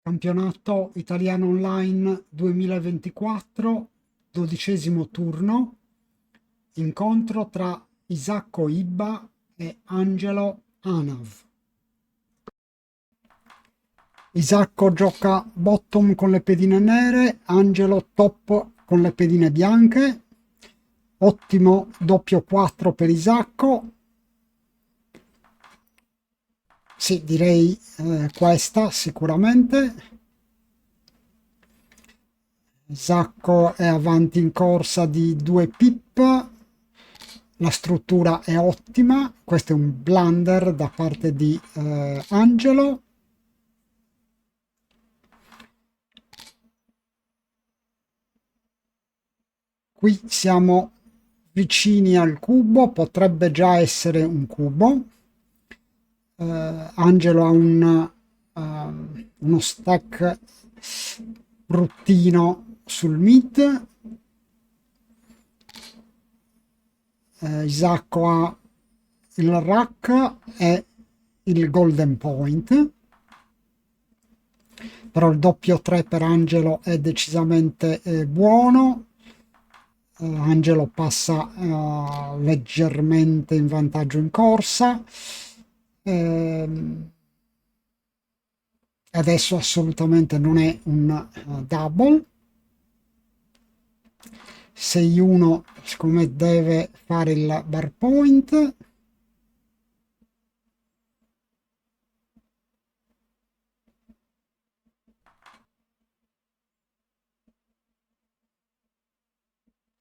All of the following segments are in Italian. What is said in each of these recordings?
Campionato italiano online 2024, 12° turno, incontro tra Isacco Ibba e Angelo Anav. Isacco gioca bottom con le pedine nere, Angelo top con le pedine bianche. Ottimo doppio 4 per Isacco. Sì, direi questa sicuramente. Isacco è avanti in corsa di 2 pip. La struttura è ottima. Questo è un blunder da parte di Angelo. Qui siamo vicini al cubo, potrebbe già essere un cubo. Angelo ha uno stack bruttino sul mid. Isacco ha il rack e il golden point, però il doppio 3 per Angelo è decisamente buono. Angelo passa leggermente in vantaggio in corsa. Adesso assolutamente non è un double. 6-1 siccome deve fare il bar point.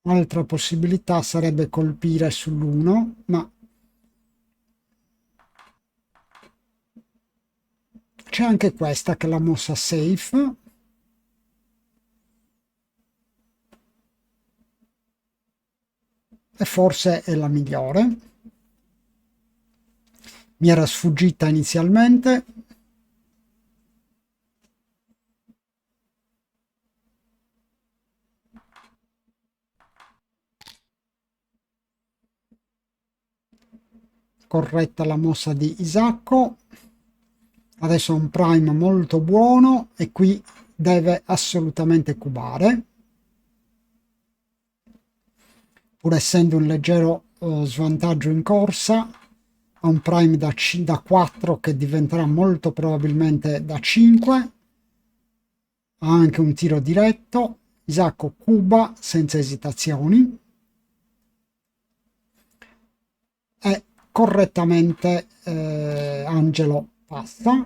Altra possibilità sarebbe colpire sull'1, ma c'è anche questa che è la mossa safe. E forse è la migliore. Mi era sfuggita inizialmente. Corretta la mossa di Isacco. Adesso ha un prime molto buono e qui deve assolutamente cubare. Pur essendo un leggero svantaggio in corsa, ha un prime da 4 che diventerà molto probabilmente da 5. Ha anche un tiro diretto. Isacco cuba senza esitazioni e correttamente Angelo passa.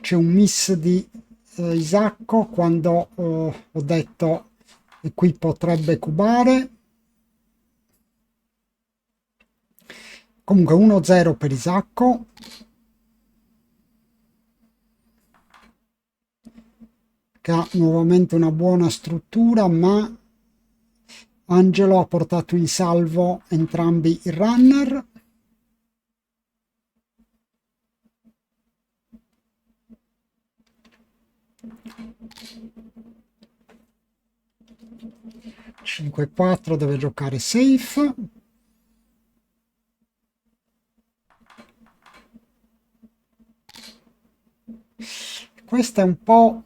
C'è un miss di Isacco quando ho detto che qui potrebbe cubare. Comunque 1-0 per Isacco. Che ha nuovamente una buona struttura, ma Angelo ha portato in salvo entrambi i runner. (5-4) deve giocare safe. Questa è un po'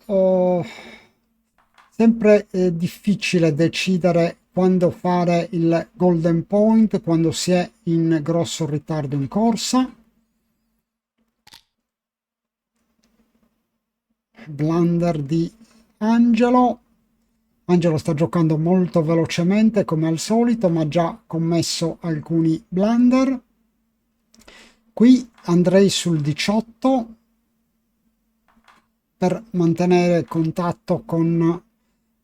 sempre difficile decidere quando fare il golden point quando si è in grosso ritardo in corsa. Blunder di Angelo. Angelo sta giocando molto velocemente come al solito, ma ha già commesso alcuni blunder. Qui andrei sul 18 per mantenere contatto con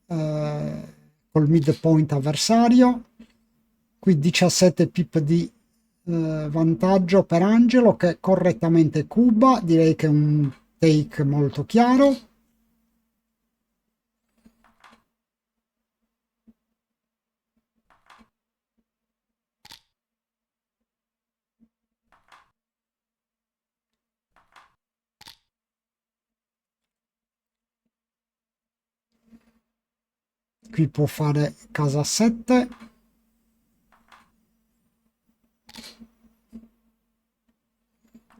col midpoint avversario. Qui 17 pip di vantaggio per Angelo che correttamente cuba, direi che è un take molto chiaro. Qui può fare casa 7.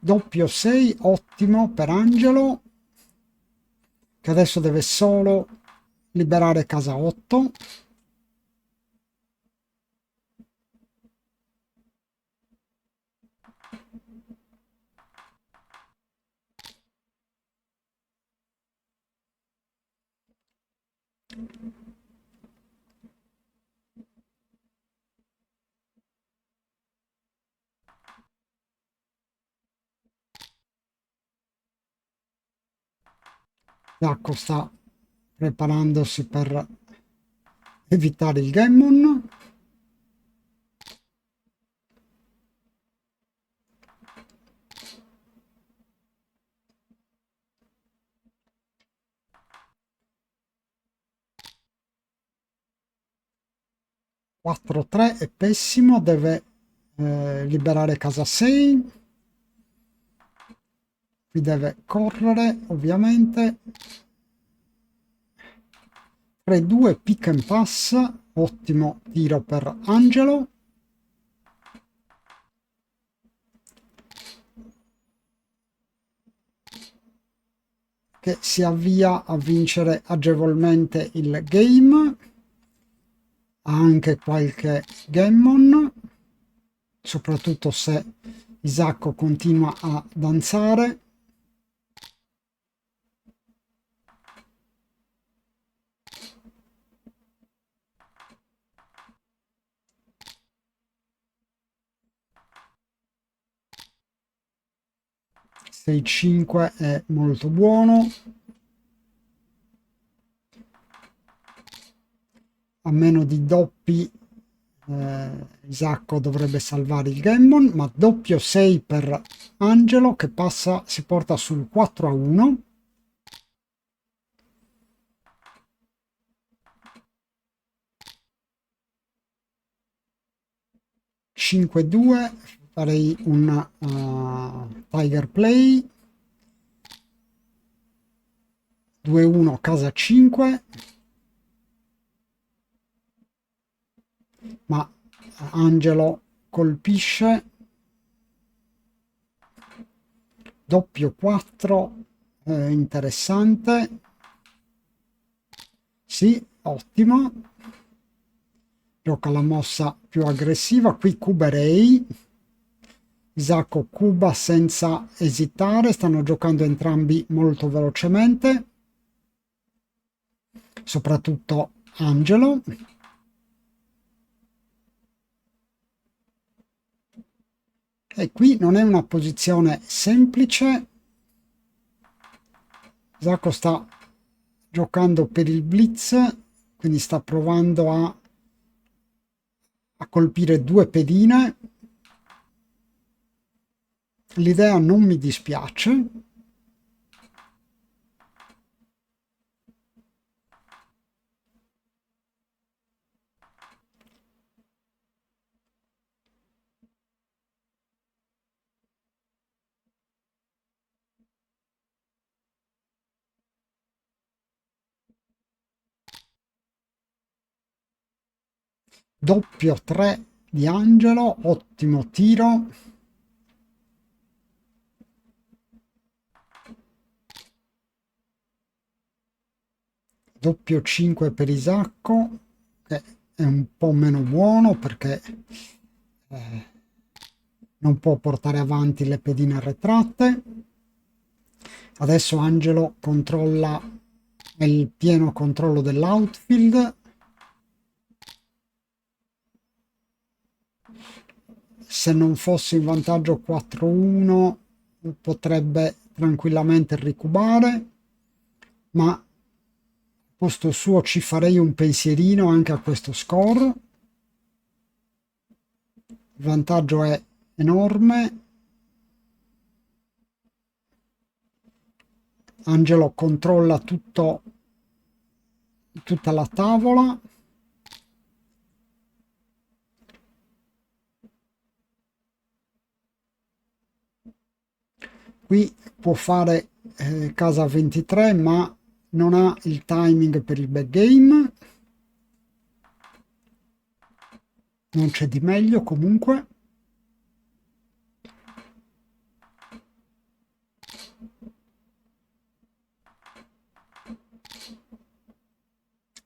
doppio 6, ottimo per Angelo, che adesso deve solo liberare casa 8. Zacco sta preparandosi per evitare il Gammon. Quattro 3 è pessimo, deve liberare casa 6. Qui deve correre ovviamente. 3-2 pick and pass, ottimo tiro per Angelo. Che si avvia a vincere agevolmente il game. Ha anche qualche gammon, soprattutto se Isacco continua a danzare. Sei 5 è molto buono. A meno di doppi Isacco dovrebbe salvare il gammon, ma doppio 6 per Angelo che passa, si porta sul 4-1. 5-2, farei un Tiger Play. 2-1 casa 5, ma Angelo colpisce. Doppio 4, interessante. Sì, ottimo. Gioca la mossa più aggressiva, qui cuberei. Isacco cuba senza esitare, stanno giocando entrambi molto velocemente, soprattutto Angelo. E qui non è una posizione semplice. Isacco sta giocando per il blitz, quindi sta provando a colpire due pedine. L'idea non mi dispiace. Doppio 3 di Angelo, ottimo tiro. Doppio 5 per Isacco, che è un po' meno buono perché non può portare avanti le pedine arretrate. Adesso Angelo controlla il pieno controllo dell'outfield. Se non fosse in vantaggio 4-1 potrebbe tranquillamente ricubare, ma al posto suo ci farei un pensierino anche a questo score. Il vantaggio è enorme. Angelo controlla tutta la tavola. Qui può fare casa 23, ma non ha il timing per il backgame. Non c'è di meglio comunque.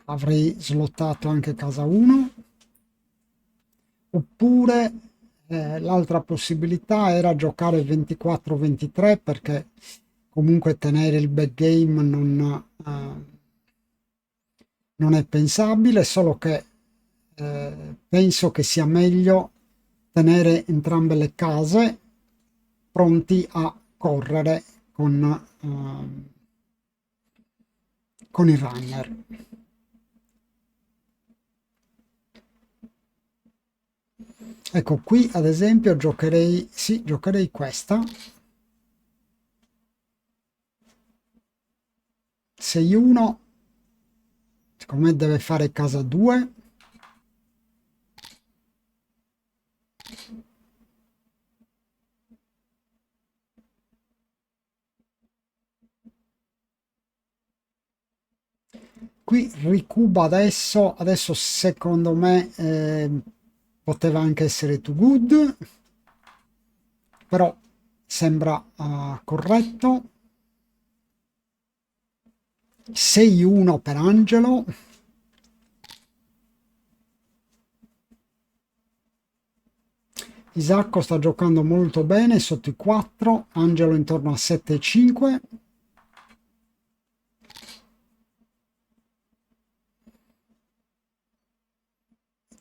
avrei slottato anche casa 1. Oppure l'altra possibilità era giocare 24-23 perché comunque tenere il backgame non è pensabile, solo che penso che sia meglio tenere entrambe le case pronti a correre con il runner. Ecco, qui ad esempio giocherei, sì, giocherei questa. 6-1, secondo me deve fare casa 2. Qui ricuba adesso secondo me poteva anche essere too good, però sembra corretto. 6-1 per Angelo. Isacco sta giocando molto bene sotto i 4, Angelo intorno a 7-5.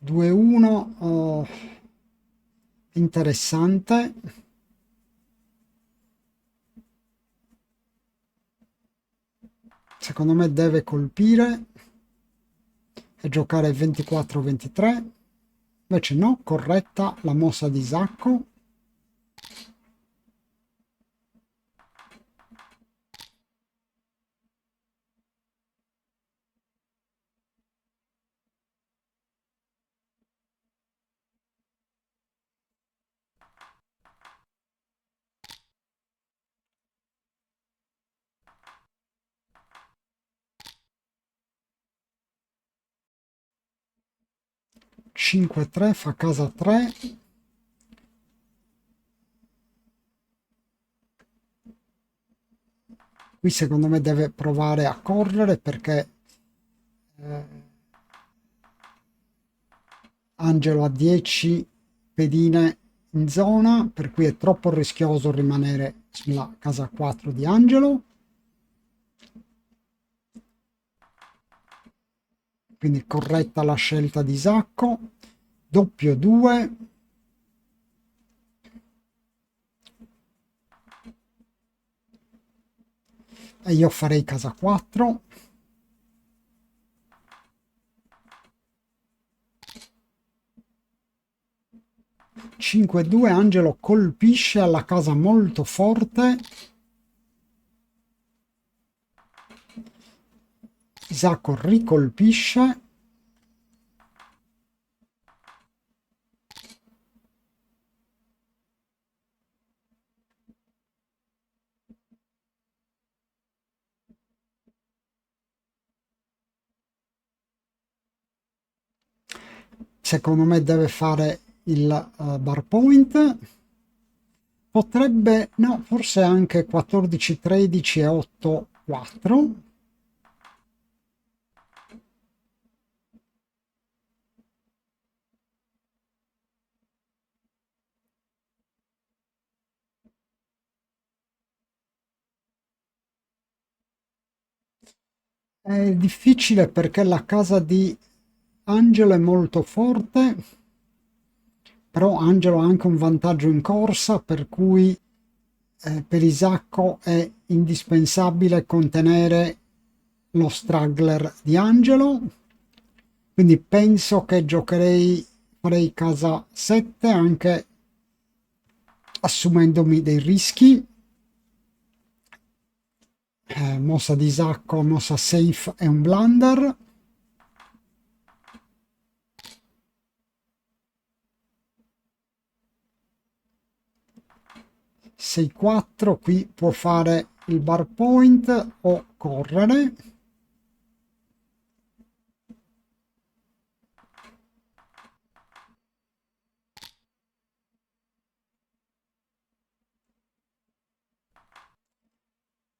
2-1, interessante. Secondo me deve colpire e giocare 24-23. Invece no, corretta la mossa di Isacco. (5-3) fa casa 3. Qui secondo me deve provare a correre perché Angelo ha 10 pedine in zona, per cui è troppo rischioso rimanere sulla casa 4 di Angelo. Quindi corretta la scelta di Isacco. Doppio 2. E io farei casa 4. (5-2) Angelo colpisce alla casa molto forte. Isacco ricolpisce. Secondo me deve fare il bar point. Potrebbe, no, forse anche 14-13 e 8-4. È difficile perché la casa di Angelo è molto forte, però Angelo ha anche un vantaggio in corsa, per cui per Isacco è indispensabile contenere lo struggler di Angelo. Quindi penso che farei casa 7 anche assumendomi dei rischi. Mossa di Isacco, mossa safe è un blunder. (6-4) qui può fare il bar point o correre.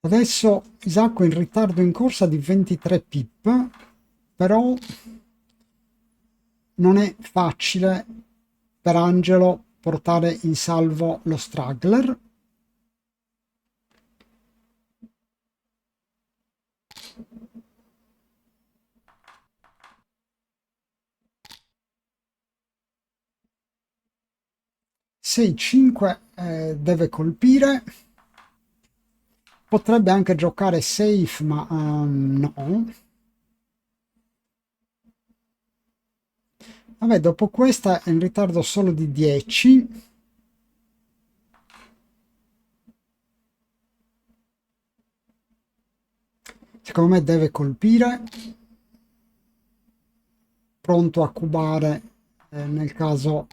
Adesso Isacco è in ritardo in corsa di 23 pip. però non è facile per Angelo portare in salvo lo struggler. Se i 5 deve colpire, potrebbe anche giocare safe, ma no. Vabbè, dopo questa è in ritardo solo di 10. Secondo me deve colpire, pronto a cubare nel caso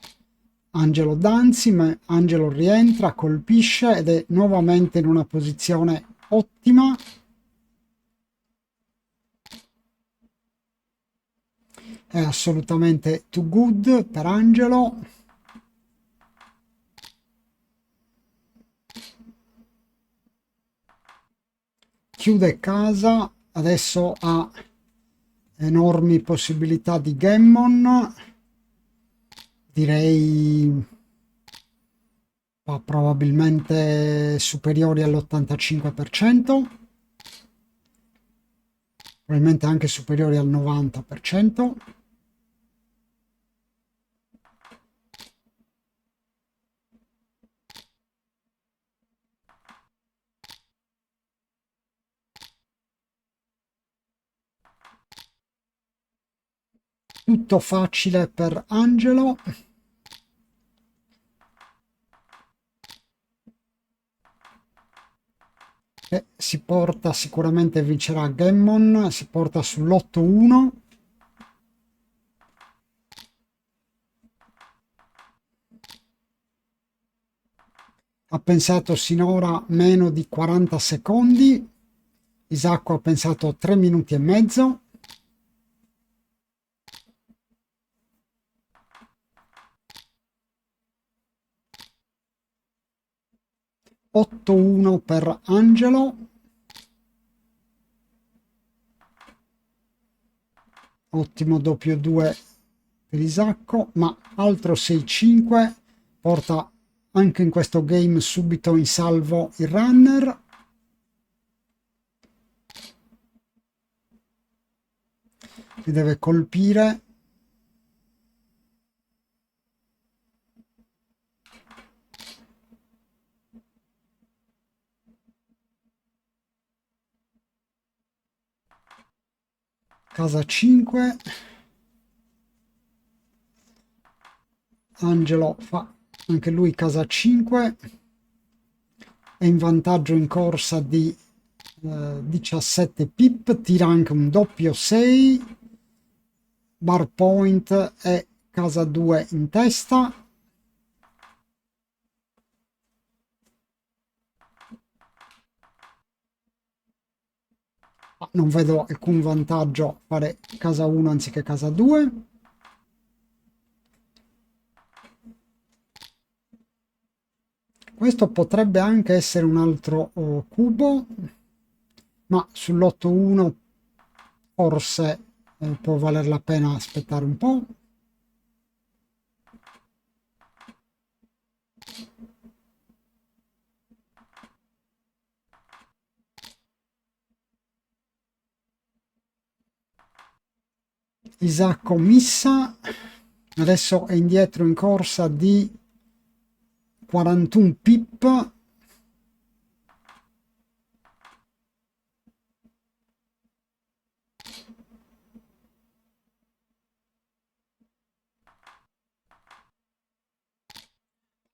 Angelo danzi, ma Angelo rientra, colpisce ed è nuovamente in una posizione ottima. È assolutamente too good per Angelo. Chiude casa, adesso ha enormi possibilità di gammon, direi probabilmente superiori all'85%, probabilmente anche superiori al 90%. Tutto facile per Angelo. E si porta sicuramente, vincerà Gammon, si porta sull'8-1. Ha pensato sinora meno di 40 secondi. Isacco ha pensato 3 minuti e mezzo. (8-1) per Angelo. Ottimo doppio 2 per Isacco, ma altro 6-5 porta anche in questo game subito in salvo il runner. Si deve colpire. Casa 5. Angelo fa anche lui casa 5. È in vantaggio in corsa di 17 pip, tira anche un doppio 6. Bar point è casa 2 in testa. Non vedo alcun vantaggio fare casa 1 anziché casa 2. Questo potrebbe anche essere un altro cubo, ma sull'8-1 forse può valer la pena aspettare un po'. Isacco missa, adesso è indietro in corsa di 41 pip.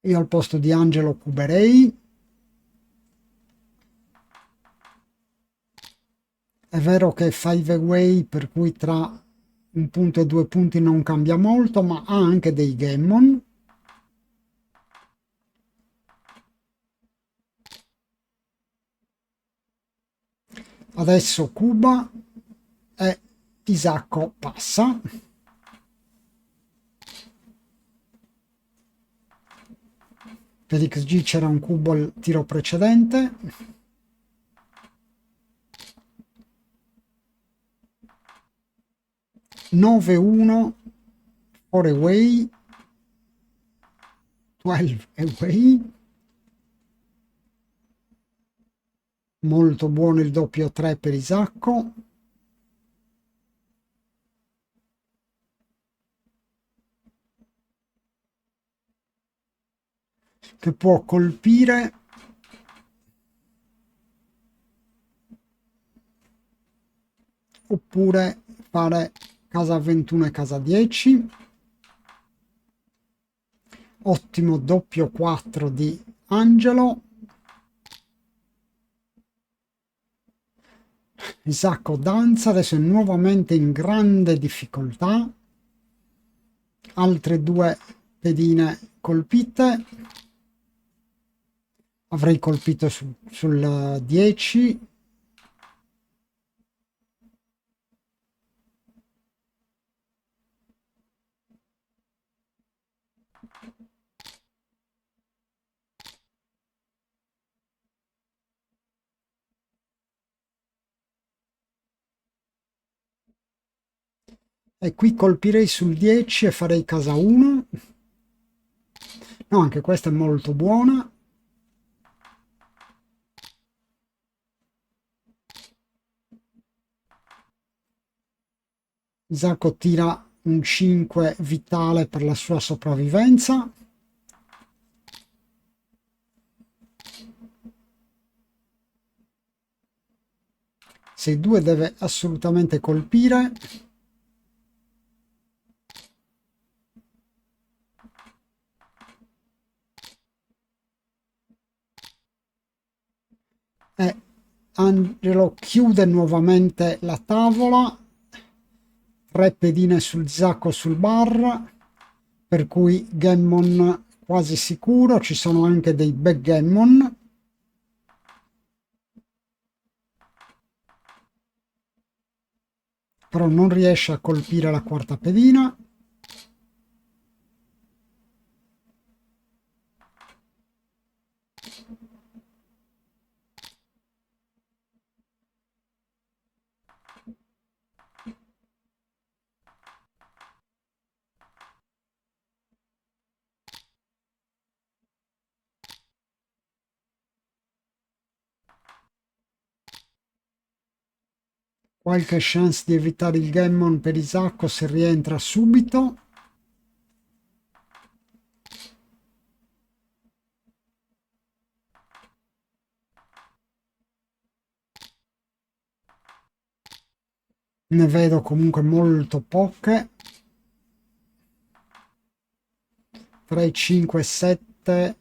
Io al posto di Angelo cuberei. È vero che è 5 away, per cui tra un punto e 2 punti non cambia molto, ma ha anche dei gammon. Adesso cuba e Isacco passa. Per XG c'era un cubo al tiro precedente. 9-1 4 away, 12 away. Molto buono il doppio 3 per Isacco. Che può colpire oppure fare casa 21 e casa 10. Ottimo doppio 4 di Angelo. Isacco danza, adesso è nuovamente in grande difficoltà. Altre due pedine colpite. Avrei colpito sul 10. E qui colpirei sul 10 e farei casa 1. No, anche questa è molto buona. Isacco tira un 5 vitale per la sua sopravvivenza. Se 2 deve assolutamente colpire. E Angelo chiude nuovamente la tavola. 3 pedine sul Isacco sul bar, per cui gammon quasi sicuro. Ci sono anche dei backgammon. Però non riesce a colpire la quarta pedina. Qualche chance di evitare il gammon per Isacco se rientra subito. Ne vedo comunque molto poche. 3, 5, 7,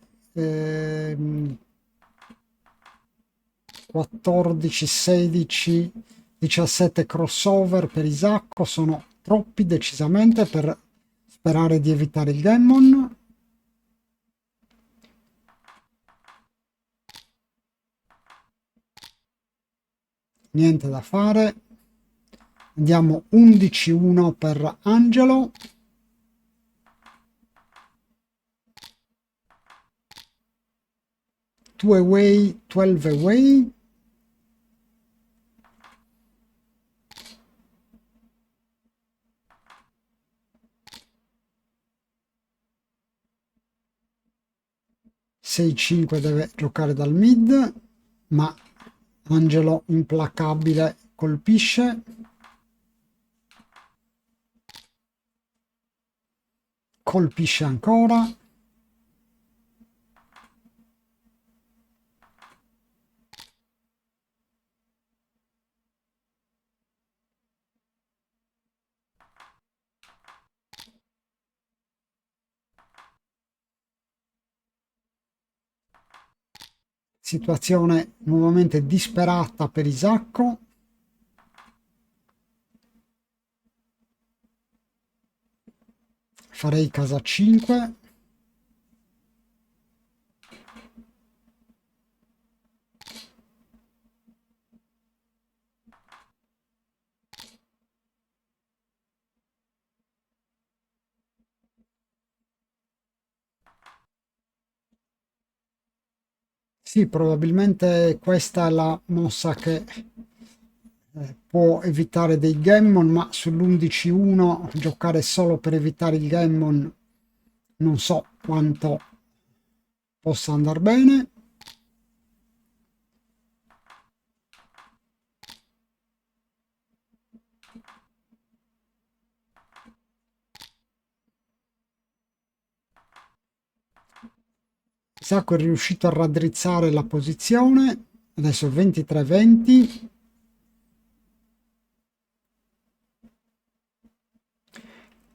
14, 16, 17 crossover per Isacco. Sono troppi decisamente per sperare di evitare il gammon. Niente da fare. Andiamo 11-1 per Angelo. Two away, 12 away. Sei 5 deve giocare dal mid, ma Angelo implacabile colpisce. Colpisce ancora. Situazione nuovamente disperata per Isacco. Farei casa 5. Sì, probabilmente questa è la mossa che può evitare dei gammon, ma sull'11-1 giocare solo per evitare il gammon non so quanto possa andare bene. Isacco è riuscito a raddrizzare la posizione, adesso 23-20.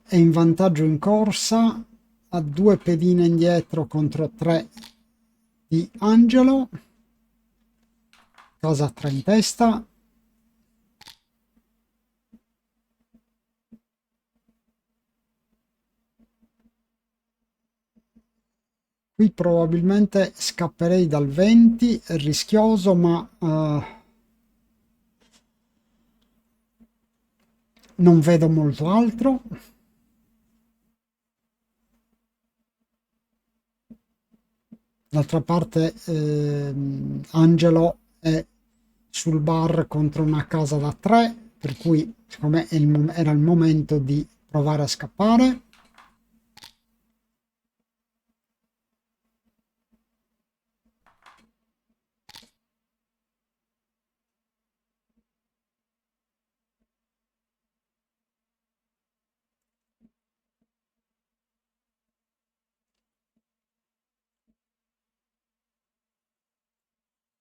È in vantaggio in corsa, ha 2 pedine indietro contro 3 di Angelo, casa 3 in testa. Qui probabilmente scapperei dal 20, è rischioso, ma non vedo molto altro. D'altra parte Angelo è sul bar contro una casa da 3, per cui secondo me era il momento di provare a scappare.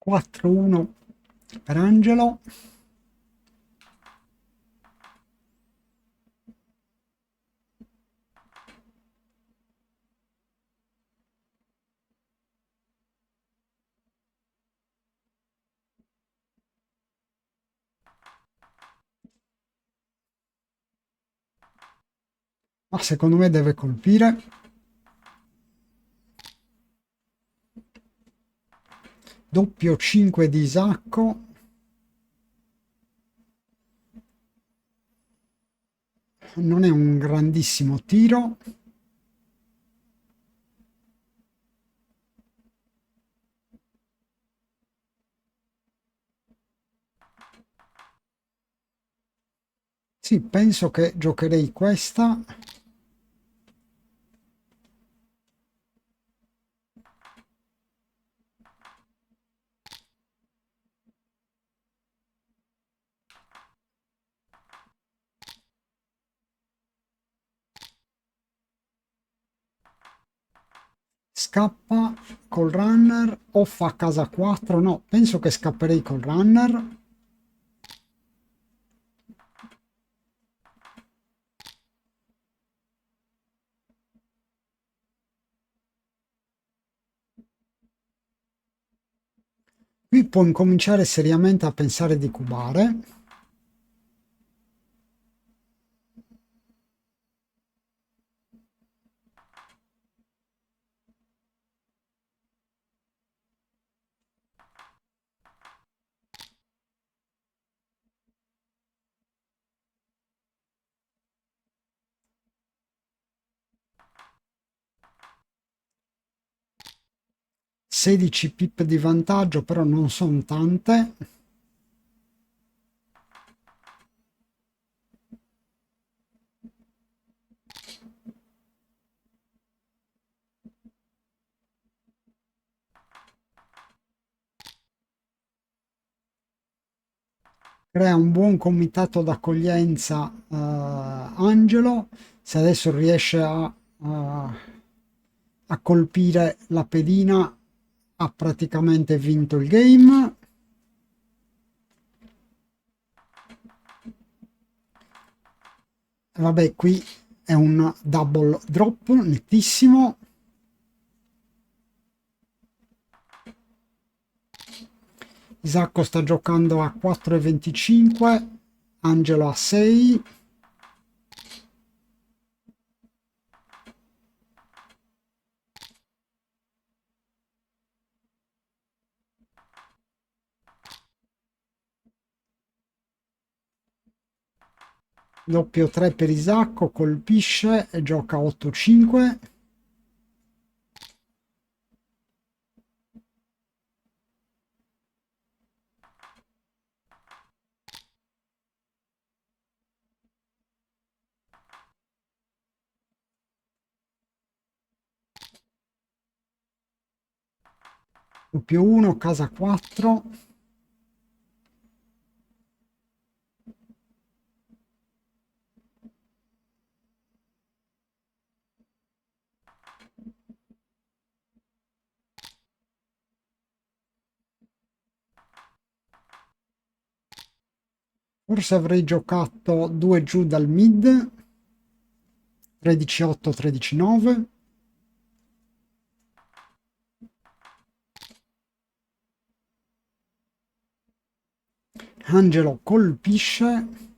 Quattro uno per Angelo. Ma secondo me deve colpire. Doppio 5 di Isacco. Non è un grandissimo tiro. Sì, penso che giocherei questa. Scappa col runner o fa casa 4? No, penso che scapperei col runner. Qui può incominciare seriamente a pensare di cubare. Sedici pip di vantaggio, però non sono tante. Crea un buon comitato d'accoglienza Angelo. Se adesso riesce a colpire la pedina, ha praticamente vinto il game. Vabbè, qui è un double drop nettissimo. Isacco sta giocando a 4,25, Angelo a 6. Doppio 3 per Isacco, colpisce e gioca 8-5. più 1, casa 4. Forse avrei giocato 2 giù dal mid, 13-8, 13-9. Angelo colpisce.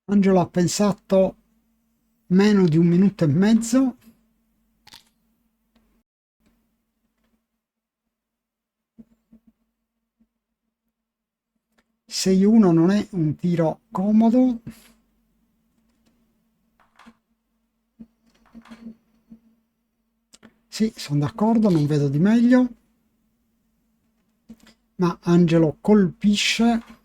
Angelo ha pensato meno di 1 minuto e mezzo. Sei 1 non è un tiro comodo. Sì, sono d'accordo, non vedo di meglio. Ma Angelo colpisce.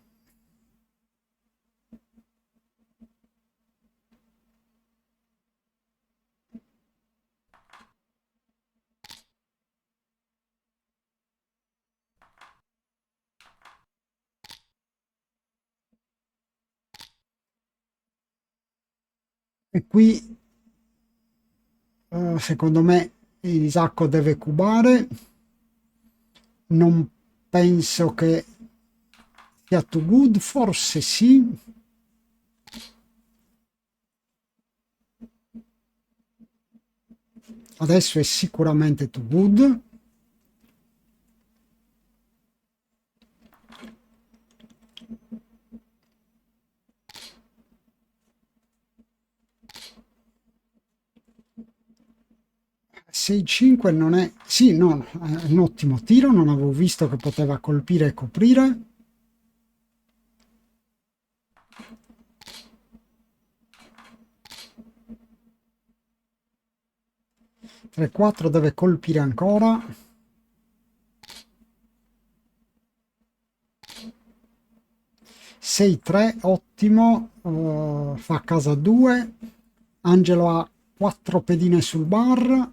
E qui secondo me Isacco deve cubare. Non penso che sia too good, forse sì. Adesso è sicuramente too good. Sei 5 non è... Sì, no, è un ottimo tiro, non avevo visto che poteva colpire e coprire. Tre 4 deve colpire ancora. 6-3, ottimo, fa casa 2. Angelo ha 4 pedine sul bar.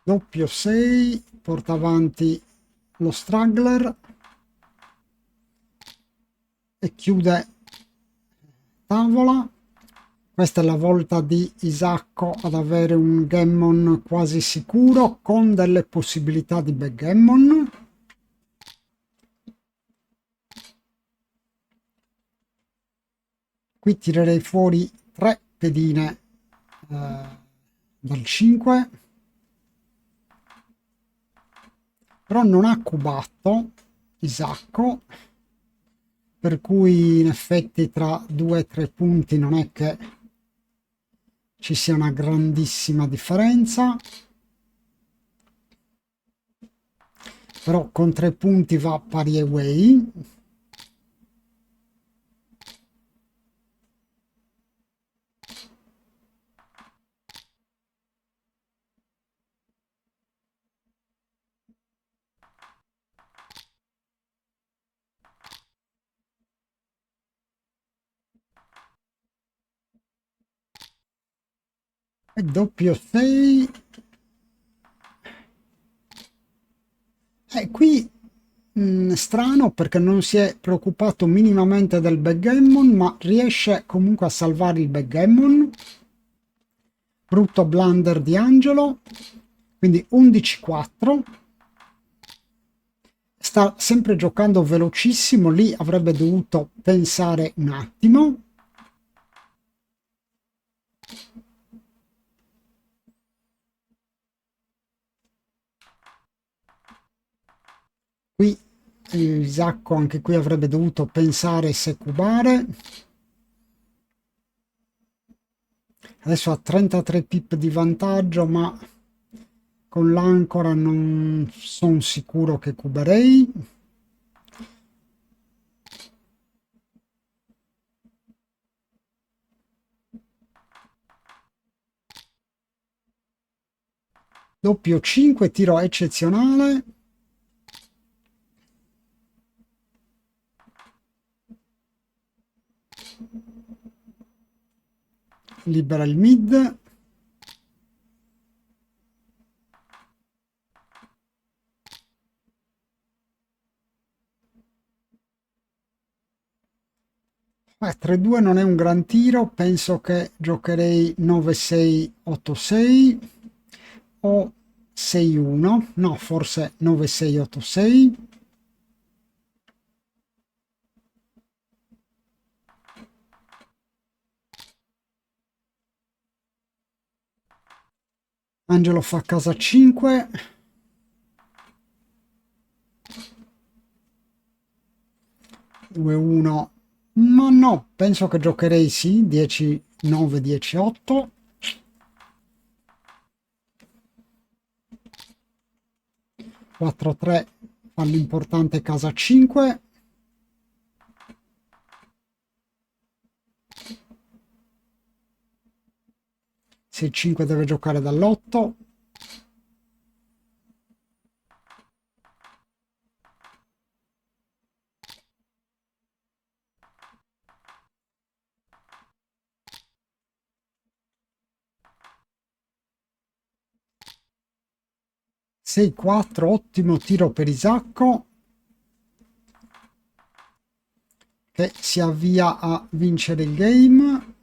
Doppio 6, porta avanti lo struggler e chiude tavola. Questa è la volta di Isacco ad avere un gammon quasi sicuro con delle possibilità di backgammon. Qui tirerei fuori 3 pedine dal 5, però non ha cubato Isacco, per cui in effetti tra 2 e 3 punti non è che ci sia una grandissima differenza, però con 3 punti va pari away. E doppio 6. Qui strano perché non si è preoccupato minimamente del backgammon, ma riesce comunque a salvare il backgammon. Brutto blunder di Angelo, quindi 11-4. Sta sempre giocando velocissimo, lì avrebbe dovuto pensare un attimo. Qui Isacco anche qui avrebbe dovuto pensare se cubare. Adesso ha 33 pip di vantaggio, ma con l'ancora non sono sicuro che cuberei. Doppio 5, tiro eccezionale. Libera il mid. Ah, 3-2 non è un gran tiro, penso che giocherei 9-6-8-6 o 6-1, no, forse 9-6-8-6. Angelo fa casa 5. 2-1, ma no, penso che giocherei sì, 10-9, 10-8. 4-3 fa l'importante casa 5. 6-5 deve giocare dall'8. 6-4, ottimo tiro per Isacco, che si avvia a vincere il game.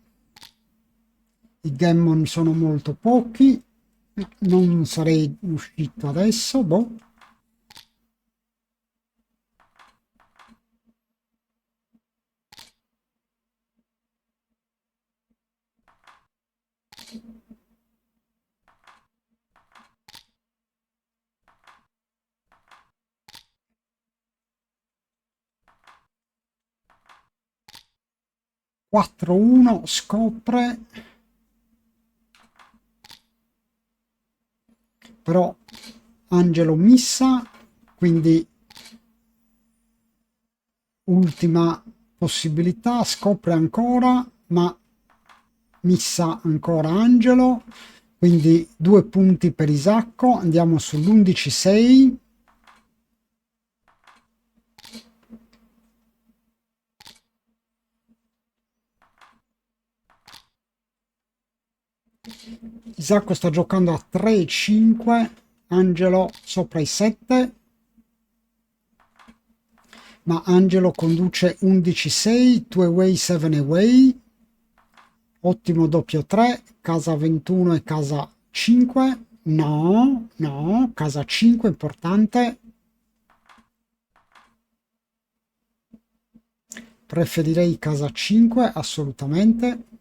I gammon sono molto pochi, non sarei uscito adesso, boh. Quattro uno, scopre, però Angelo missa, quindi ultima possibilità, scopre ancora, ma missa ancora Angelo, quindi 2 punti per Isacco, andiamo sull'11-6. Isacco sta giocando a 3-5, Angelo sopra i 7, ma Angelo conduce 11-6, 2 away, 7 away, ottimo doppio 3, casa 21 e casa 5, no, no, casa 5 importante, preferirei casa 5 assolutamente.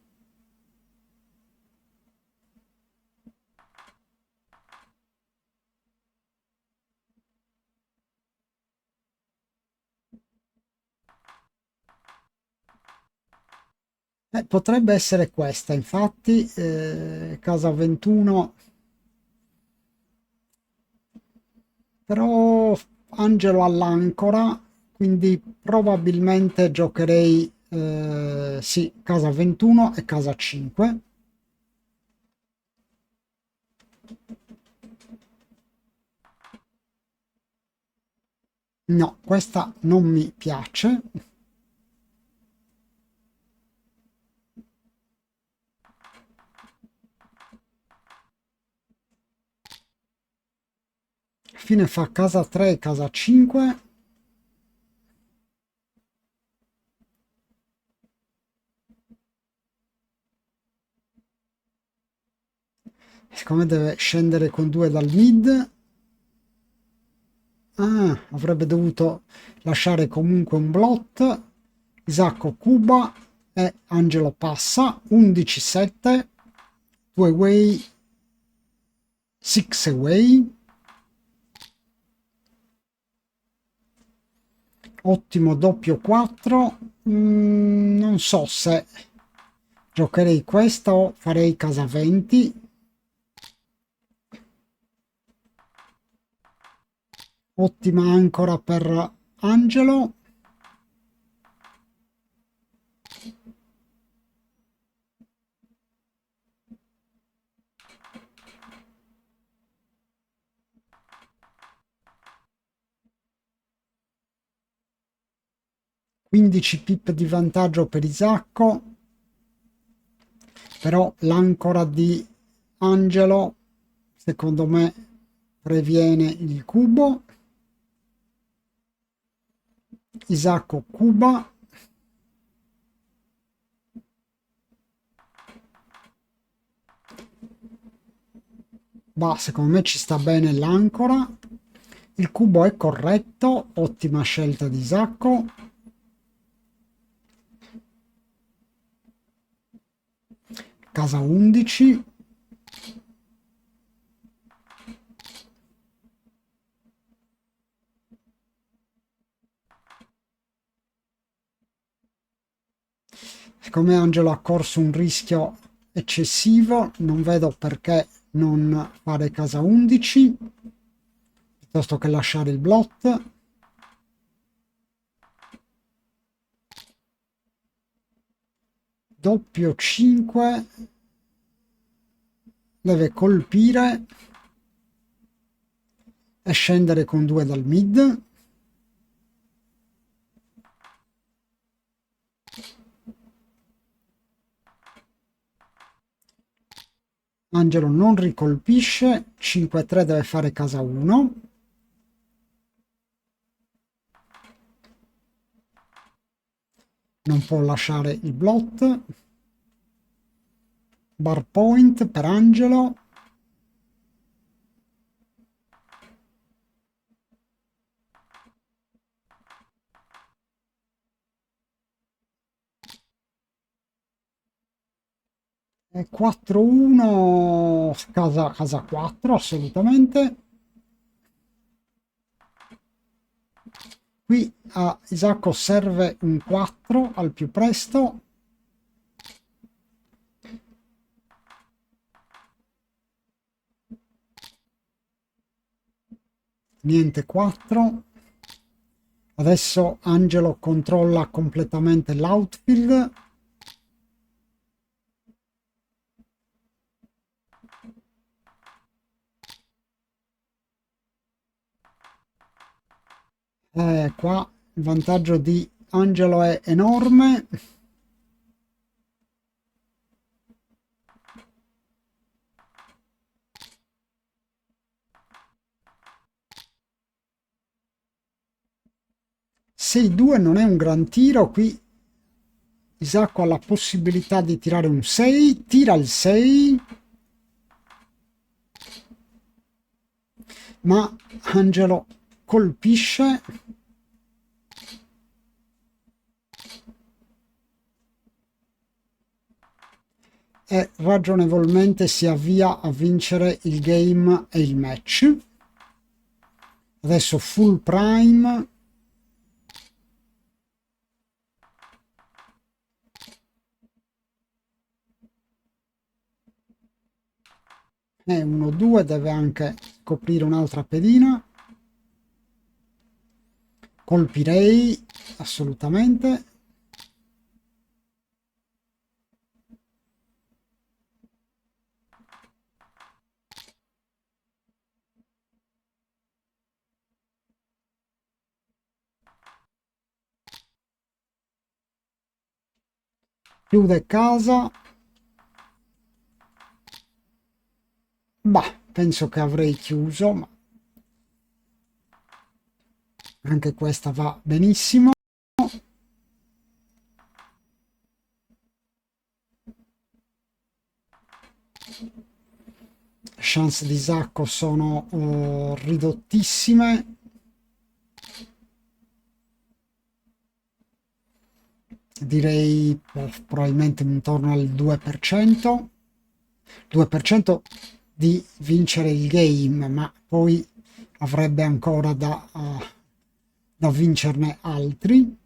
Potrebbe essere questa, infatti, casa 21, però Angelo all'ancora, quindi probabilmente giocherei, sì, casa 21 e casa 5. No, questa non mi piace. Fine fa casa 3, casa 5. Siccome deve scendere con 2 dal mid. Ah, avrebbe dovuto lasciare comunque un blot. Isacco cuba e Angelo passa. 11-7. 2 away. 6 away. Ottimo doppio 4. Non so se giocherei questa o farei casa 20. ottima ancora per Angelo. $15 di vantaggio per Isacco, però l'ancora di Angelo secondo me previene il cubo. Isacco cuba, ma secondo me ci sta bene l'ancora. Il cubo è corretto, ottima scelta di Isacco. Casa 11. Siccome Angelo ha corso un rischio eccessivo, non vedo perché non fare casa 11 piuttosto che lasciare il blot. Doppio 5, deve colpire e scendere con 2 dal mid. Angelo non ricolpisce, 5-3 deve fare casa 1. Non può lasciare il blot. Bar point per Angelo. E 4-1, casa 4 assolutamente. Qui a Isacco serve un 4 al più presto. Niente 4. Adesso Angelo controlla completamente l'outfield. Qua il vantaggio di Angelo è enorme. Sei 2 non è un gran tiro, qui Isacco ha la possibilità di tirare un 6, tira il 6, ma Angelo colpisce e ragionevolmente si avvia a vincere il game e il match. Adesso full prime. E 1-2 deve anche coprire un'altra pedina. Colpirei assolutamente. Chiude casa. Bah, penso che avrei chiuso, ma anche questa va benissimo. Chance di Isacco sono ridottissime. Direi probabilmente intorno al 2%. 2% di vincere il game, ma poi avrebbe ancora da vincerne altri.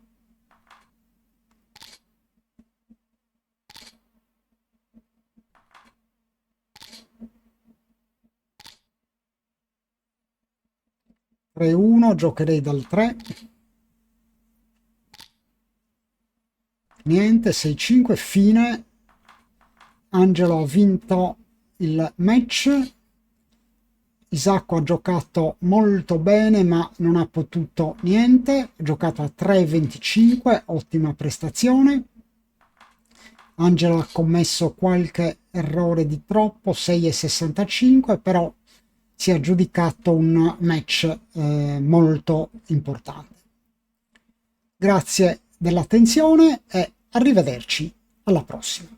3-1, giocherei dal 3. Niente, 6-5, fine. Angelo ha vinto il match. Isacco ha giocato molto bene ma non ha potuto niente, ha giocato a 3,25, ottima prestazione. Angelo ha commesso qualche errore di troppo, 6,65, però si è aggiudicato un match molto importante. Grazie dell'attenzione e arrivederci alla prossima.